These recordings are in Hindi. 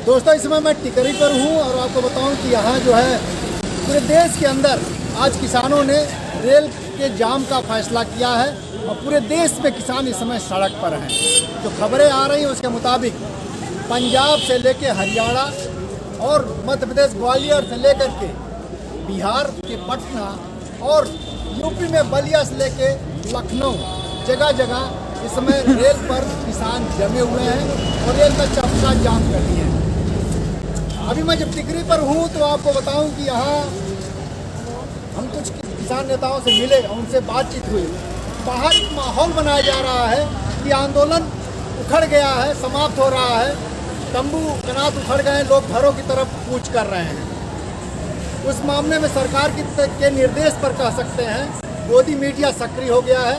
दोस्तों, इस समय मैं टिकरी पर हूँ और आपको बताऊँ कि यहाँ जो है पूरे देश के अंदर आज किसानों ने रेल के जाम का फैसला किया है और पूरे देश में किसान इस समय सड़क पर हैं। जो खबरें आ रही हैं उसके मुताबिक पंजाब से लेके हरियाणा और मध्य प्रदेश ग्वालियर से लेकर के बिहार के पटना और यूपी में बलिया से लेके लखनऊ जगह जगह इस समय रेल पर किसान जमे हुए हैं और रेल का चक्का जाम कर दिए हैं। अभी मैं जब टिकरी पर हूँ तो आपको बताऊं कि यहाँ हम कुछ किसान नेताओं से मिले, उनसे बातचीत हुई। बाहर एक माहौल बनाया जा रहा है कि आंदोलन उखड़ गया है, समाप्त हो रहा है, तंबू कनात उखड़ गए हैं, लोग घरों की तरफ कूच कर रहे हैं। उस मामले में सरकार के निर्देश पर कह सकते हैं गोदी मीडिया सक्रिय हो गया है।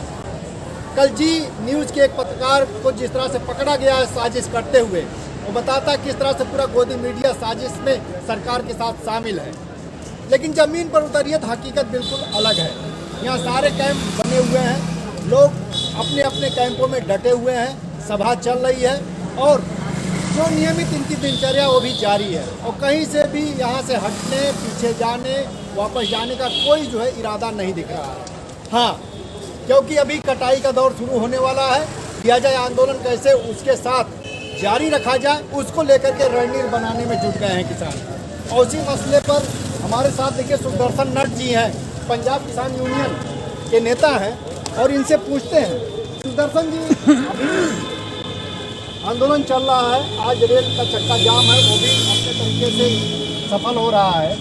कल जी न्यूज़ के एक पत्रकार को जिस तरह से पकड़ा गया है साजिश करते हुए, वो बताता है किस तरह से पूरा गोदी मीडिया साजिश में सरकार के साथ शामिल है। लेकिन ज़मीन पर उतरिए तो हकीकत बिल्कुल अलग है। यहाँ सारे कैंप बने हुए हैं, लोग अपने अपने कैंपों में डटे हुए हैं, सभा चल रही है और जो नियमित इनकी दिनचर्या वो भी जारी है और कहीं से भी यहाँ से हटने, पीछे जाने, वापस जाने का कोई जो है इरादा नहीं दिख रहा है। हाँ, क्योंकि अभी कटाई का दौर शुरू होने वाला है। किया जाए आंदोलन कैसे उसके साथ जारी रखा जाए, उसको लेकर के रणनीति बनाने में जुट गए हैं किसान। और उसी मसले पर हमारे साथ देखिए सुदर्शन नट जी हैं, पंजाब किसान यूनियन के नेता हैं और इनसे पूछते हैं। सुदर्शन जी, अभी आंदोलन चल रहा है, आज रेल का चक्का जाम है, वो भी अपने तरीके से सफल हो रहा है,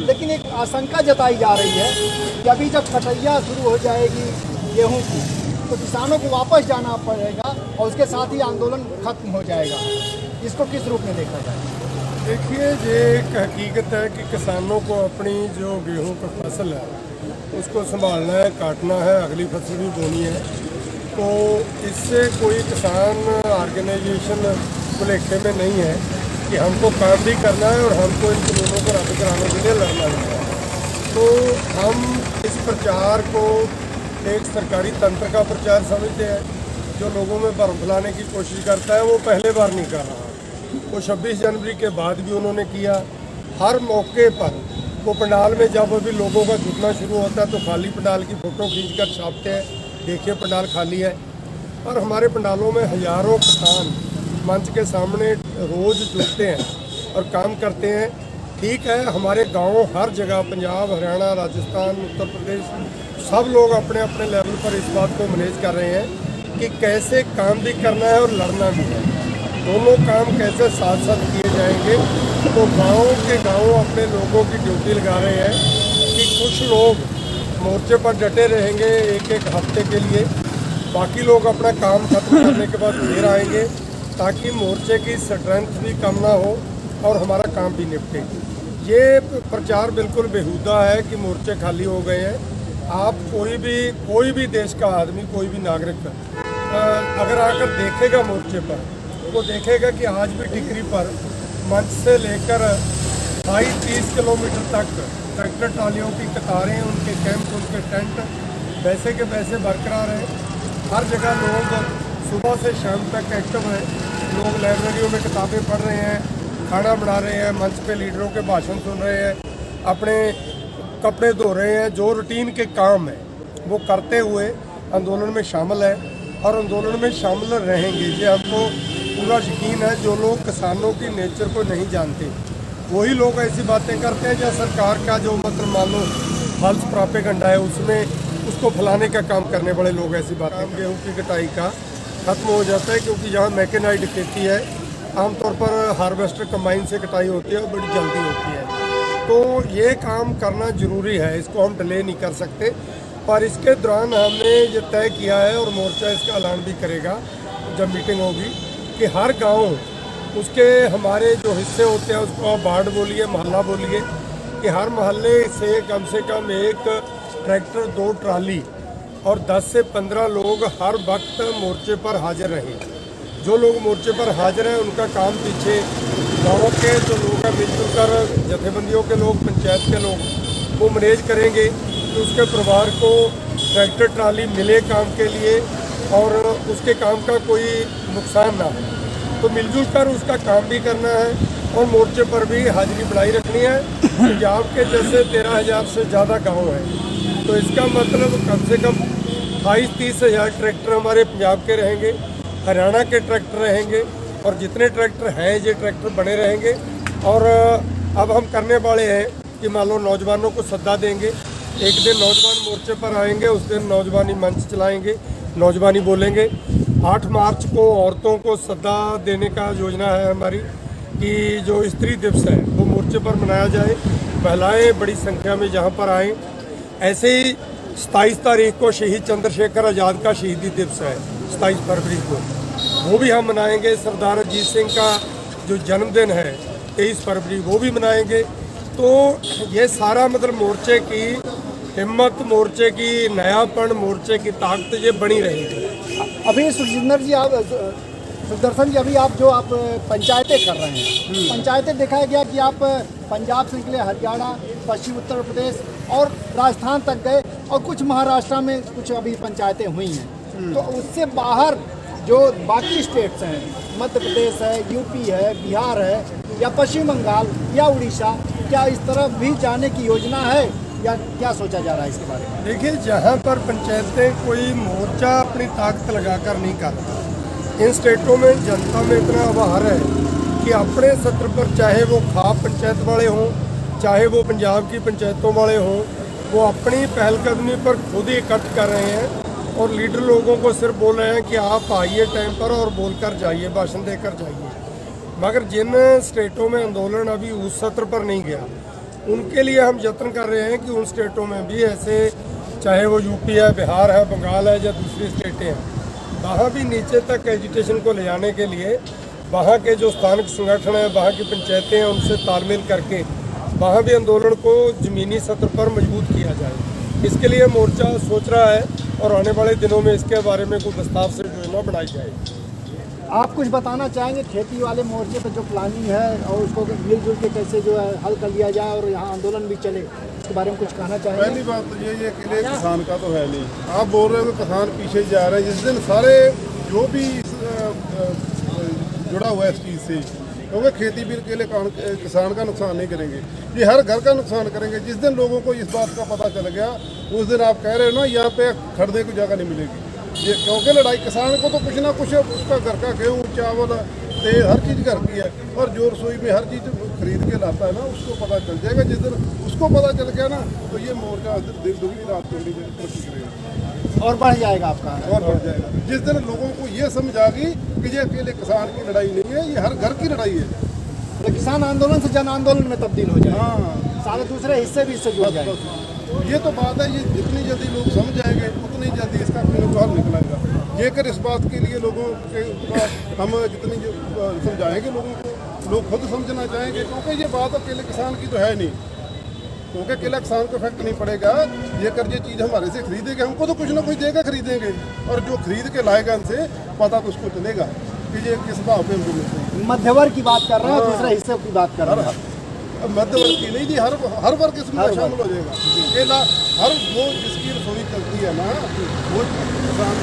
लेकिन एक आशंका जताई जा रही है कि अभी जब कटैया शुरू हो जाएगी गेहूं की तो किसानों को वापस जाना पड़ेगा और उसके साथ ही आंदोलन खत्म हो जाएगा। इसको किस रूप में देखा जाए? देखिए, ये एक हकीकत है कि किसानों को अपनी जो गेहूं का फसल है उसको संभालना है, काटना है, अगली फसल भी बोनी है। तो इससे कोई किसान ऑर्गेनाइजेशन भुलेखे में नहीं है कि हमको काम भी करना है और हमको इन कानूनों को रद्द कराने के लिए लड़ना भी है। तो हम इस प्रचार को एक सरकारी तंत्र का प्रचार समझते हैं जो लोगों में भ्रम फैलाने की कोशिश करता है। वो पहले बार नहीं कर रहा, वो 26 जनवरी के बाद भी उन्होंने किया। हर मौके पर वो पंडाल में जब अभी लोगों का जुटना शुरू होता है तो खाली पंडाल की फ़ोटो खींचकर छापते हैं, देखिए पंडाल खाली है। और हमारे पंडालों में हज़ारों किसान मंच के सामने रोज़ जुटते हैं और काम करते हैं। ठीक है, हमारे गांव हर जगह पंजाब, हरियाणा, राजस्थान, उत्तर प्रदेश सब लोग अपने अपने लेवल पर इस बात को मैनेज कर रहे हैं कि कैसे काम भी करना है और लड़ना भी है। दोनों काम कैसे साथ साथ किए जाएंगे। तो गाँव के गाँव अपने लोगों की ड्यूटी लगा रहे हैं कि कुछ लोग मोर्चे पर डटे रहेंगे एक एक हफ्ते के लिए, बाकी लोग अपना काम खत्म करने के बाद फिर आएंगे ताकि मोर्चे की स्ट्रेंथ भी कम ना हो और हमारा काम भी निपटे। ये प्रचार बिल्कुल बेहुदा है कि मोर्चे खाली हो गए हैं। आप कोई भी देश का आदमी, कोई भी नागरिक अगर आकर देखेगा मोर्चे पर, वो देखेगा कि आज भी टिकरी पर मंच से लेकर 22-30 किलोमीटर तक ट्रैक्टर ट्रालियों की कतारें, उनके कैंप, उनके टेंट वैसे के वैसे बरकरार हैं। हर जगह लोग सुबह से शाम तक एक्टिव हैं। लोग लाइब्रेरियों में किताबें पढ़ रहे हैं, खाना बना रहे हैं, मंच पे लीडरों के भाषण सुन रहे हैं, अपने कपड़े धो रहे हैं। जो रूटीन के काम है वो करते हुए आंदोलन में शामिल है और आंदोलन में शामिल रहेंगे। ये हमको पूरा यकीन है। जो लोग किसानों की नेचर को नहीं जानते वही लोग ऐसी बातें करते हैं। जहाँ सरकार का जो मतलब मान लो फल्स प्रोपेगेंडा है उसमें उसको फैलाने का काम करने वाले लोग ऐसी बातें। गेहूँ की कटाई का खत्म हो जाता है क्योंकि यहाँ मैकेनाइज्ड खेती है, आमतौर पर हार्वेस्टर कंबाइन से कटाई होती है और बड़ी जल्दी होती है। तो ये काम करना ज़रूरी है, इसको हम डिले नहीं कर सकते। पर इसके दौरान हमने ये तय किया है और मोर्चा इसका ऐलान भी करेगा जब मीटिंग होगी कि हर गांव उसके हमारे जो हिस्से होते हैं उसको आप वार्ड बोलिए, मोहल्ला बोलिए, कि हर मोहल्ले से कम एक ट्रैक्टर, 2 ट्राली और 10 से 15 लोग हर वक्त मोर्चे पर हाजिर रहें। जो लोग मोर्चे पर हाजिर हैं उनका काम पीछे गाँव के जो लोग हैं मिलजुल कर, जथेबंदियों के लोग, पंचायत के लोग वो मैनेज करेंगे कि उसके परिवार को ट्रैक्टर ट्राली मिले काम के लिए और उसके काम का कोई नुकसान ना हो। तो मिलजुल कर उसका काम भी करना है और मोर्चे पर भी हाजिरी बढ़ाई रखनी है। पंजाब के जैसे 13,000 से ज़्यादा गांव हैं, तो इसका मतलब कम से कम 28-30 हज़ार ट्रैक्टर हमारे पंजाब के रहेंगे, हरियाणा के ट्रैक्टर रहेंगे और जितने ट्रैक्टर हैं ये ट्रैक्टर बने रहेंगे। और अब हम करने वाले हैं कि मान लो नौजवानों को सद्दा देंगे, एक दिन नौजवान मोर्चे पर आएंगे, उस दिन नौजवानी मंच चलाएंगे, नौजवानी बोलेंगे। 8 मार्च को औरतों को सद्दा देने का योजना है हमारी कि जो स्त्री दिवस है वो मोर्चे पर मनाया जाए, महिलाएं बड़ी संख्या में जहां पर आएँ। ऐसे ही 27 तारीख को शहीद चंद्रशेखर आज़ाद का शहीदी दिवस है, 27 फरवरी को, वो भी हम मनाएंगे। सरदार अजीत सिंह का जो जन्मदिन है 23 फरवरी, वो भी मनाएंगे। तो ये सारा मतलब मोर्चे की हिम्मत, मोर्चे की नयापन, मोर्चे की ताकत ये बनी रहेगी। अभी सुखजिंदर जी, आप सुदर्शन जी, अभी आप पंचायतें कर रहे हैं, पंचायतें दिखाया गया कि आप पंजाब से निकले, हरियाणा, पश्चिम उत्तर प्रदेश और राजस्थान तक गए और कुछ महाराष्ट्र में कुछ अभी पंचायतें हुई हैं। तो उससे बाहर जो बाकी स्टेट्स हैं, मध्य प्रदेश है, यूपी है, बिहार है या पश्चिम बंगाल या उड़ीसा, क्या इस तरफ भी जाने की योजना है या क्या सोचा जा रहा है इसके बारे में? देखिए, जहाँ पर पंचायतें कोई मोर्चा अपनी ताकत लगाकर नहीं कर रहा, इन स्टेटों में जनता में इतना आभार है कि अपने सत्र पर, चाहे वो खाप पंचायत वाले हों, चाहे वो पंजाब की पंचायतों वाले हों, वो अपनी पहलकदमी पर खुद ही इकट्ठ कर रहे हैं और लीडर लोगों को सिर्फ बोल रहे हैं कि आप आइए टाइम पर और बोलकर जाइए, भाषण देकर जाइए। मगर जिन स्टेटों में आंदोलन अभी उस सत्र पर नहीं गया, उनके लिए हम यत्न कर रहे हैं कि उन स्टेटों में भी ऐसे, चाहे वो यूपी है, बिहार है, बंगाल है या दूसरी स्टेटें हैं, वहाँ भी नीचे तक एजुटेशन को ले जाने के लिए वहाँ के जो स्थानिक संगठन हैं, वहाँ की पंचायतें हैं, उनसे तालमेल करके वहाँ भी आंदोलन को ज़मीनी सत्र पर मजबूत किया जाए। इसके लिए मोर्चा सोच रहा है और आने वाले दिनों में इसके बारे में कोई विस्तार से योजना बनाई जाएगी। आप कुछ बताना चाहेंगे खेती वाले मोर्चे पर जो प्लानिंग है और उसको मिलजुल के कैसे जो है हल कर लिया जाए और यहाँ आंदोलन भी चले, इसके बारे में कुछ कहना चाहेंगे? पहली बात तो ये अकेले किसान का तो है नहीं, आप बोल रहे हो कि किसान पीछे जा रहे हैं। जिस दिन सारे जो भी जुड़ा हुआ है इस चीज़ से, क्योंकि खेती भी अकेले किसान का नुकसान नहीं करेंगे, ये हर घर का नुकसान करेंगे। जिस दिन लोगों को इस बात का पता चल गया, उस दिन आप कह रहे हो ना, यहाँ पे खरीदने की जगह नहीं मिलेगी। ये क्योंकि लड़ाई किसान को तो कुछ ना कुछ उसका घर का गेहूँ, चावल, तेल, हर चीज़ घर की है और जो रसोई में हर चीज़ खरीद के लाता है ना, उसको पता चल जाएगा। जिस दिन उसको पता चल गया ना, तो ये मोर्चा दुगनी रात को तरक्की करेगा और बढ़ जाएगा आपका, और बढ़ जाएगा। जिस दिन लोगों को ये समझ आ गई कि ये अकेले किसान की लड़ाई नहीं है, ये हर घर की लड़ाई है, तो किसान आंदोलन से जन आंदोलन में तब्दील हो जाए। हाँ, सारे दूसरे हिस्से भी इससे जुड़ जाए। ये तो बात है। ये जितनी जल्दी लोग समझ जाएंगे उतनी जल्दी इसका कोई ना कोई हल निकलेगा। ये कर इस बात के लिए लोगों के हम जितनी समझाएंगे लोगों को, लोग खुद समझना चाहेंगे, क्योंकि ये बात अकेले किसान की तो है नहीं, क्योंकि अकेला किसान को इफेक्ट नहीं पड़ेगा। ये कर ये चीज़ हमारे से खरीदेंगे, हमको तो कुछ ना कुछ देगा, खरीदेंगे, और जो खरीद के लाएगा हमसे पता तो उसको चलेगा कि ये किस भाव पे हमको मिलते हैं। मध्यवर्ग की बात कर रहे हैं, दूसरे हिस्से की बात कर रहे हैं। मध्यवर्ग की नहीं जी, हर वर्ग इसमें शामिल हो जाएगा। अकेला हर वो जिसकी रसोई चलती है ना, वो किसान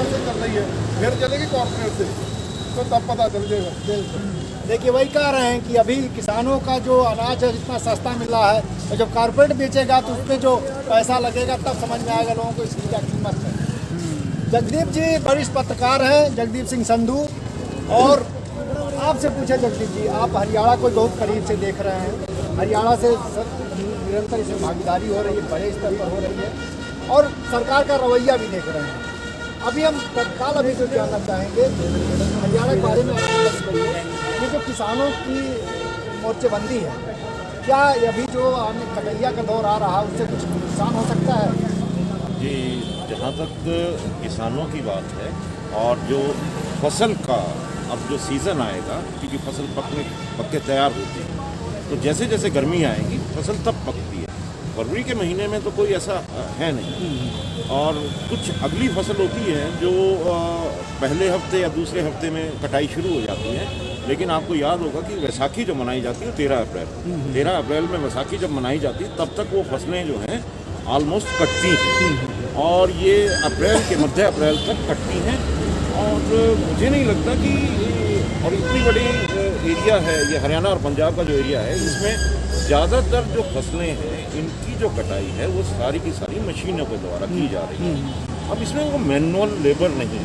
से चल रही है, फिर चलेगी कॉर्पोरेट से, तो तब पता चल जाएगा। देखिए, वही कह रहे हैं कि अभी किसानों का जो अनाज है जितना सस्ता मिल रहा है, और जब कॉर्पोरेट बेचेगा तो उसमें जो पैसा लगेगा तब समझ में आएगा लोगों को इसकी क्या कीमत है। जगदीप जी वरिष्ठ पत्रकार हैं, जगदीप सिंह संधू, और आपसे पूछे जगदीप जी, आप हरियाणा को बहुत करीब से देख रहे हैं, हरियाणा से निरंतर इसमें भागीदारी हो रही है, बड़े स्तर पर हो रही है, और सरकार का रवैया भी देख रहे हैं। अभी हम तत्काल अभी जो जानना चाहेंगे हरियाणा के बारे में, ये जो किसानों की मोर्चेबंदी है, क्या अभी जो कटैया का दौर आ रहा है उससे कुछ नुकसान हो सकता है? जी, जहाँ तक किसानों की बात है और जो फसल का अब जो सीज़न आएगा, क्योंकि फसल पक के तैयार होती है, तो जैसे जैसे गर्मी आएगी फसल तब पकती है। फरवरी के महीने में तो कोई ऐसा है नहीं, और कुछ अगली फसल होती है जो पहले हफ्ते या दूसरे हफ्ते में कटाई शुरू हो जाती है। लेकिन आपको याद होगा कि वैसाखी जो मनाई जाती है 13 अप्रैल में वैसाखी जब मनाई जाती है, तब तक वो फसलें जो हैं ऑलमोस्ट कटती हैं, और ये अप्रैल के मध्य अप्रैल तक कटती हैं। और मुझे नहीं लगता कि और इतनी बड़ी एरिया है ये, हरियाणा और पंजाब का जो एरिया है, इसमें ज़्यादातर जो फसलें हैं इनकी जो कटाई है वो सारी की सारी मशीनों के द्वारा की जा रही है। अब इसमें वो मैनुअल लेबर नहीं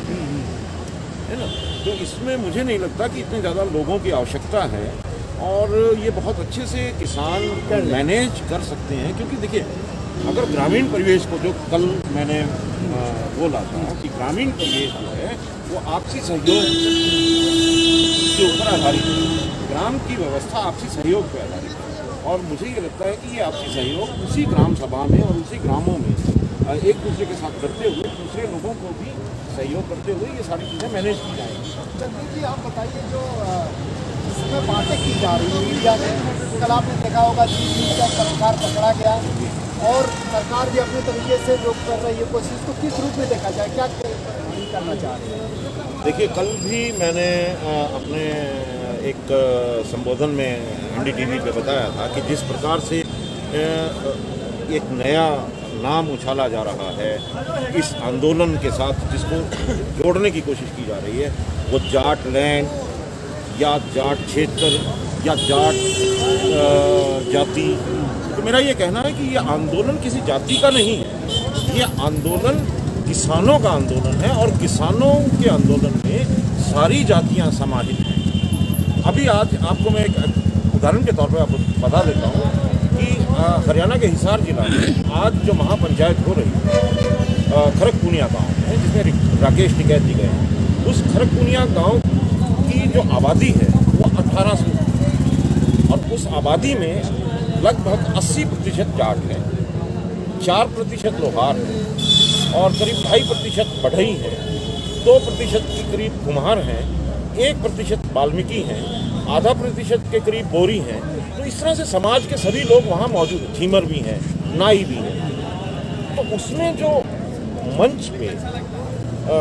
है ना, तो इसमें मुझे नहीं लगता कि इतने ज़्यादा लोगों की आवश्यकता है और ये बहुत अच्छे से किसान मैनेज कर सकते हैं। क्योंकि देखिए, अगर ग्रामीण परिवेश को, जो कल मैंने बोला था कि ग्रामीण परिवेश जो है वो आपसी सहयोग के ऊपर आधारित है, ग्राम की व्यवस्था आपसी सहयोग पर आधारित है। और मुझे ये लगता है कि ये आपसी सहयोग उसी ग्राम सभा में और उसी ग्रामों में एक दूसरे के साथ करते हुए दूसरे लोगों को भी सहयोग करते हुए ये सारी चीज़ें मैनेज की जाएंगी। जगदीप जी, आप बताइए, जो इसमें बातें की जा रही है मीडिया में, कल आपने देखा होगा कि सरकार पकड़ा गया और सरकार भी अपने तरीके से जो कर रही है कोशिश, तो किस रूप में देखा जाए, क्या करना चाह रही है? देखिए, कल भी मैंने अपने एक संबोधन में NDTV पे बताया था कि जिस प्रकार से एक नया नाम उछाला जा रहा है इस आंदोलन के साथ, जिसको जोड़ने की कोशिश की जा रही है, वो जाट लैंड या जाट क्षेत्र या जाट जाति। तो मेरा ये कहना है कि ये आंदोलन किसी जाति का नहीं है, ये आंदोलन किसानों का आंदोलन है और किसानों के आंदोलन में सारी जातियां समाहित हैं। अभी आज आपको मैं एक उदाहरण के तौर पर आपको बता देता हूँ कि हरियाणा के हिसार जिला में आज जो महापंचायत हो रही है खरकपुनिया गांव है, जिसमें राकेश टिकैत जी गए हैं, उस खरकपुनिया गांव की जो आबादी है वो 1800 और उस आबादी में लगभग 80% जाट है, 4% लोहार है और करीब 2.5% बढ़ई है, 2% के करीब कुम्हार हैं, 1% वाल्मीकि हैं, आधा % के करीब बोरी हैं। तो इस तरह से समाज के सभी लोग वहाँ मौजूद हैं, झीमर भी हैं, नाई भी हैं। तो उसमें जो मंच पे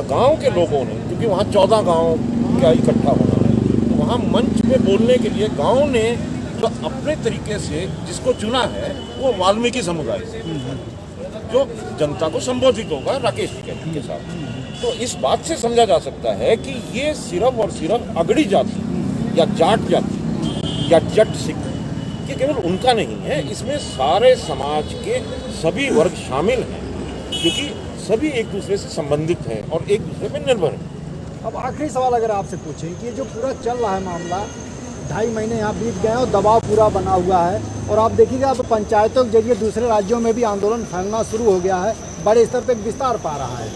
गांव के लोगों ने, क्योंकि वहाँ 14 गांव का इकट्ठा होना है, तो वहाँ मंच पे बोलने के लिए गांव ने जो अपने तरीके से जिसको चुना है वो वाल्मीकि समुदाय से, जो जनता को संबोधित होगा राकेश टिकैत के साथ। तो इस बात से समझा जा सकता है कि ये सिर्फ और सिर्फ अगड़ी जाति या जाट जाति या जट सिख ये केवल उनका नहीं है, इसमें सारे समाज के सभी वर्ग शामिल हैं, क्योंकि सभी एक दूसरे से संबंधित हैं और एक दूसरे पर निर्भर हैं। अब आखिरी सवाल अगर आपसे पूछें कि ये जो पूरा चल रहा है मामला, 2.5 महीने यहाँ बीत गए और दबाव पूरा बना हुआ है, और आप देखिएगा अब पंचायतों के जरिए दूसरे राज्यों में भी आंदोलन फैलना शुरू हो गया है, बड़े स्तर पर विस्तार पा रहा है।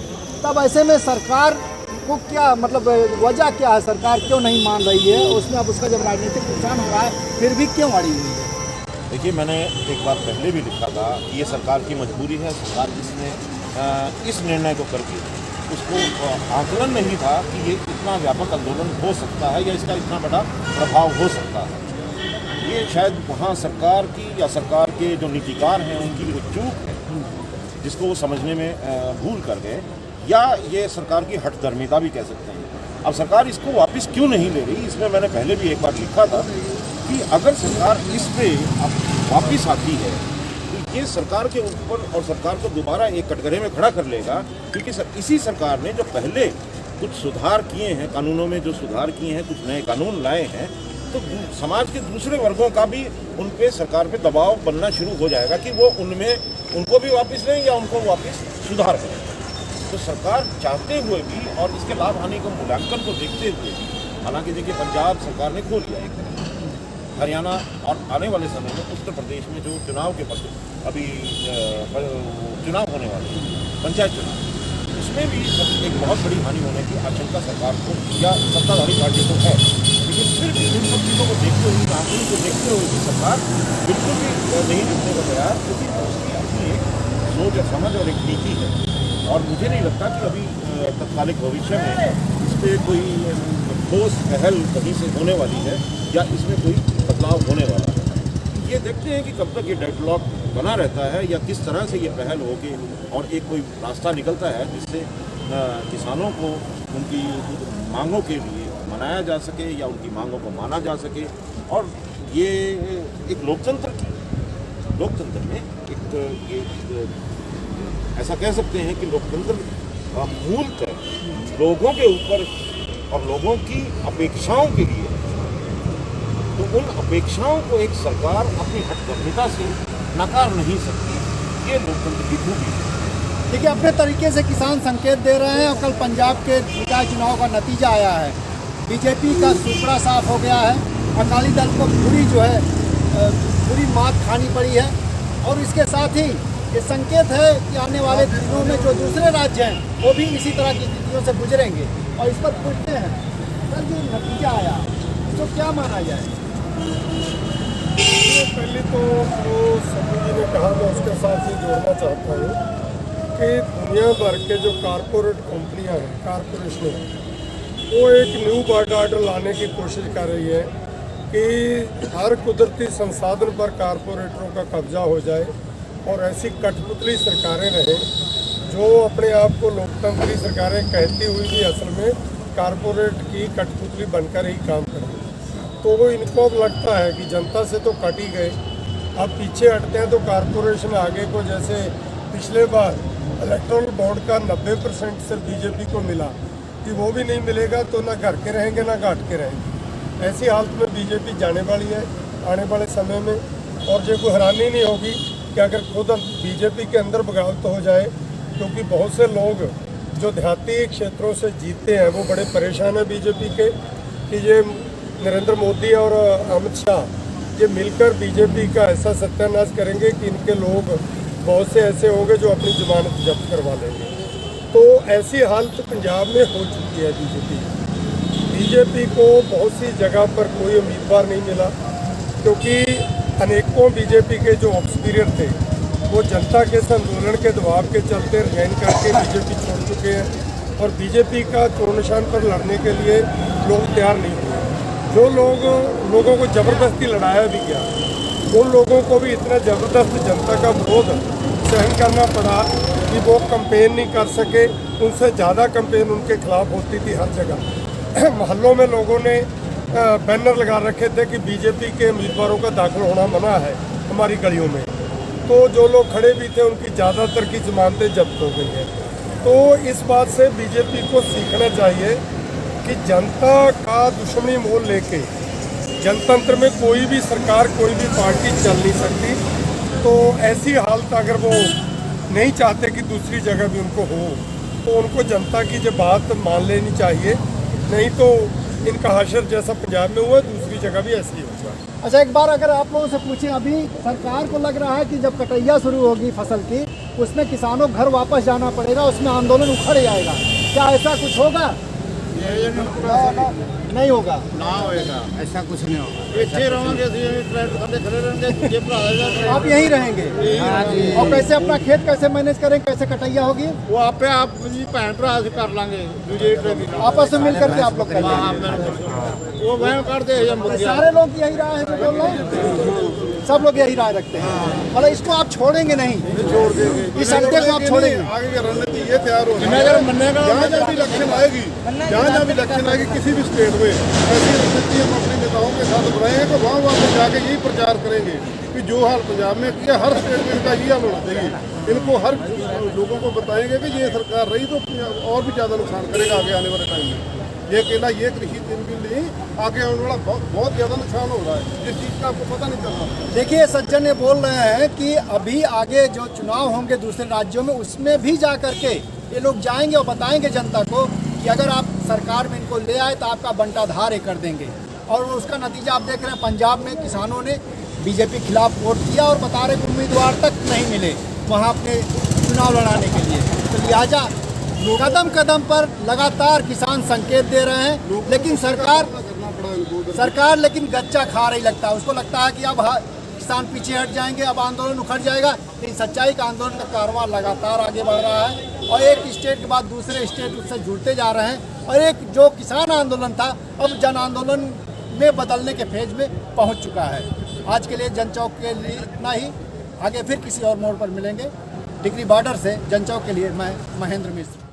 तब ऐसे में सरकार को क्या मतलब वजह क्या है, सरकार क्यों नहीं मान रही है उसमें? अब उसका जब राजनीतिक नुकसान हो रहा है फिर भी क्यों अड़ी हुई है? देखिए, मैंने एक बार पहले भी लिखा था कि ये सरकार की मजबूरी है। सरकार जिसने इस निर्णय को करके, उसको आकलन नहीं था कि ये इतना व्यापक आंदोलन हो सकता है या इसका इतना बड़ा प्रभाव हो सकता है। ये शायद वहाँ सरकार की या सरकार के जो नीतिकार हैं उनकी वो चूक है, जिसको वो समझने में भूल कर गए, या ये सरकार की हठधर्मिता भी कह सकते हैं। अब सरकार इसको वापस क्यों नहीं ले रही, इसमें मैंने पहले भी एक बार लिखा था कि अगर सरकार इस पे वापस आती है तो ये सरकार के ऊपर और सरकार को दोबारा एक कटघरे में खड़ा कर लेगा, क्योंकि इसी सरकार ने जो पहले कुछ सुधार किए हैं, कानूनों में जो सुधार किए हैं, कुछ नए कानून लाए हैं, तो समाज के दूसरे वर्गों का भी उन पे सरकार पे दबाव बनना शुरू हो जाएगा कि वो उनको भी वापस लें या उनको वापस सुधार करें। तो सरकार चाहते हुए भी और इसके लाभ हानि के मूल्यांकन को देखते हुए भी, हालांकि देखिए पंजाब सरकार ने खोल दिया एक तरह, हरियाणा और आने वाले समय में उत्तर प्रदेश में जो चुनाव के पक्ष अभी चुनाव होने वाले हैं, पंचायत चुनाव, उसमें भी एक बहुत बड़ी हानि होने की आशंका सरकार को या सत्ताधारी पार्टी को है। लेकिन फिर भी इन सब चीज़ों को देखते हुए, आंकड़ों को देखते हुए भी सरकार बिल्कुल भी नहीं जुटने को तैयार, क्योंकि उसकी अपनी एक सोच और समझ और एक नीति है। और मुझे नहीं लगता कि अभी तत्कालिक भविष्य में इस पर कोई ठोस पहल कहीं से होने वाली है या इसमें कोई बदलाव होने वाला है। ये देखते हैं कि कब तक ये डेडलॉक बना रहता है या किस तरह से ये पहल होगी और एक कोई रास्ता निकलता है जिससे किसानों को उनकी मांगों के लिए मनाया जा सके या उनकी मांगों को माना जा सके। और ये एक लोकतंत्र में एक ऐसा कह सकते हैं कि लोकतंत्र मूलतः लोगों के ऊपर और लोगों की अपेक्षाओं के लिए, तो उन अपेक्षाओं को एक सरकार अपनी हठधर्मिता से नकार नहीं सकती। ये लोकतंत्र की खूबी है। देखिए, अपने तरीके से किसान संकेत दे रहे हैं और कल पंजाब के निकाय चुनाव का नतीजा आया है। बीजेपी का सुपड़ा साफ हो गया है, अकाली दल को पूरी मात खानी पड़ी है। और इसके साथ ही ये संकेत है कि आने वाले दिनों में जो दूसरे राज्य हैं वो भी इसी तरह की स्थितियों से गुजरेंगे। और इस पर पूछते हैं, कल जो नतीजा आया तो क्या माना जाए? पहले तो जो सभी जी ने कहा, मैं उसके साथ ही जोड़ना चाहता हूँ कि दुनिया भर के जो कारपोरेट कंपनियाँ हैं, कारपोरेशन हैं, वो एक न्यू वर्ल्ड ऑर्डर लाने की कोशिश कर रही है कि हर कुदरती संसाधन पर कारपोरेटरों का कब्जा हो जाए और ऐसी कठपुतली सरकारें रहें जो अपने आप को लोकतंत्री सरकारें कहती हुई भी असल में कारपोरेट की कठपुतली बनकर ही काम करें। तो वो इनको अब लगता है कि जनता से तो कट ही गए, अब पीछे हटते हैं तो कारपोरेशन आगे को, जैसे पिछले बार इलेक्ट्रल बॉन्ड का 90% सिर्फ बीजेपी को मिला, कि वो भी नहीं मिलेगा तो ना घर के रहेंगे ना घाट के रहेंगे। ऐसी हालत में बीजेपी जाने वाली है आने वाले समय में। और जो कोई हैरानी नहीं होगी कि अगर खुद बीजेपी के अंदर बगावत हो जाए, क्योंकि बहुत से लोग जो देहाती क्षेत्रों से जीतते हैं वो बड़े परेशान हैं बीजेपी के, कि ये नरेंद्र मोदी और अमित शाह ये मिलकर बीजेपी का ऐसा सत्यानाश करेंगे कि इनके लोग बहुत से ऐसे होंगे जो अपनी जमानत जब्त करवा लेंगे। तो ऐसी हालत पंजाब में हो चुकी है। बीजेपी को बहुत सी जगह पर कोई उम्मीदवार नहीं मिला, क्योंकि अनेकों बीजेपी के जो एक्सपीरियर थे वो जनता के इस आंदोलन के दबाव के चलते रिजाइन करके बीजेपी छोड़ चुके हैं। और बीजेपी का चुनाव निशान पर लड़ने के लिए लोग तैयार नहीं हुए। जो लोगों को ज़बरदस्ती लड़ाया भी गया, उन लोगों को भी इतना ज़बरदस्त जनता का विरोध सहन करना पड़ा कि वो कंपेन नहीं कर सके। उनसे ज़्यादा कंपेन उनके खिलाफ होती थी हर जगह। मोहल्लों में लोगों ने बैनर लगा रखे थे कि बीजेपी के उम्मीदवारों का दाखिल होना मना है हमारी गलियों में। तो जो लोग खड़े भी थे उनकी ज़्यादातर की जमानतें जब्त हो गई हैं। तो इस बात से बीजेपी को सीखना चाहिए कि जनता का दुश्मनी मोल लेके जनतंत्र में कोई भी सरकार, कोई भी पार्टी चल नहीं सकती। तो ऐसी हालत अगर वो नहीं चाहते कि दूसरी जगह भी उनको हो, तो उनको जनता की जो बात मान लेनी चाहिए, नहीं तो इनका हशर जैसा पंजाब में हुआ दूसरी जगह भी ऐसी होगा। अच्छा, एक बार अगर आप लोगों से पूछें, अभी सरकार को लग रहा है कि जब कटैया शुरू होगी फसल की, उसमें किसानों घर वापस जाना पड़ेगा, उसमें आंदोलन उखड़ जाएगा। क्या ऐसा कुछ होगा? नहीं होगा, ना होएगा, ऐसा कुछ नहीं होगा। आप यहीं रहेंगे? और कैसे अपना खेत कैसे मैनेज करेंगे, कैसे कटैया होगी? वो आप भैन भरा से कर लांगे, आपस में मिल करके आप लोग कर लेंगे। वो वह कर दे। सारे लोग यही राय है जो बोल रहे हैं, सब लोग यही राय रखते हैं। मतलब इसको आप छोड़ेंगे नहीं, छोड़ देंगे इस अड्डे को आप छोड़ेंगे? आगे की रणनीति ये तैयार हो जहाँ जहाँ भी इलेक्शन आएगी, जहाँ भी इलेक्शन आएगी किसी भी स्टेट में, ऐसी रणनीति हम अपने नेताओं के साथ बनाएंगे कि वहाँ पर जाके यही प्रचार करेंगे कि जो हाल पंजाब में किया हर स्टेट में इनका ये हाल होना चाहिए। इनको हर लोगों को बताएंगे कि ये सरकार रही तो और भी ज़्यादा नुकसान करेगा आगे आने वाले टाइम में। ये अकेला ये कृषि नहीं, आगे आने वाला बहुत ज़्यादा नुकसान हो रहा है, जिस चीज़ का आपको पता नहीं चल रहा। देखिए, सज्जन ये बोल रहे हैं कि अभी आगे जो चुनाव होंगे दूसरे राज्यों में, उसमें भी जा करके ये लोग जाएंगे और बताएंगे जनता को कि अगर आप सरकार में इनको ले आए तो आपका बंटाधार ये कर देंगे। और उसका नतीजा आप देख रहे हैं, पंजाब में किसानों ने बीजेपी खिलाफ वोट किया और बता रहे कि उम्मीदवार तक नहीं मिले वहाँ अपने चुनाव लड़ाने के लिए। तो लिहाजा कदम कदम पर लगातार किसान संकेत दे रहे हैं, लेकिन सरकार लेकिन गच्चा खा रही लगता है। उसको लगता है कि अब किसान पीछे हट जाएंगे, अब आंदोलन उखड़ जाएगा। लेकिन सच्चाई का आंदोलन का कारवां लगातार आगे बढ़ रहा है और एक स्टेट के बाद दूसरे स्टेट उससे जुड़ते जा रहे हैं। और एक जो किसान आंदोलन था अब जन आंदोलन में बदलने के फेज में पहुंच चुका है। आज के लिए जनचौक के लिए इतना ही, आगे फिर किसी और मोड़ पर मिलेंगे। टिकरी बॉर्डर से जनचौक के लिए मैं महेंद्र मिश्र।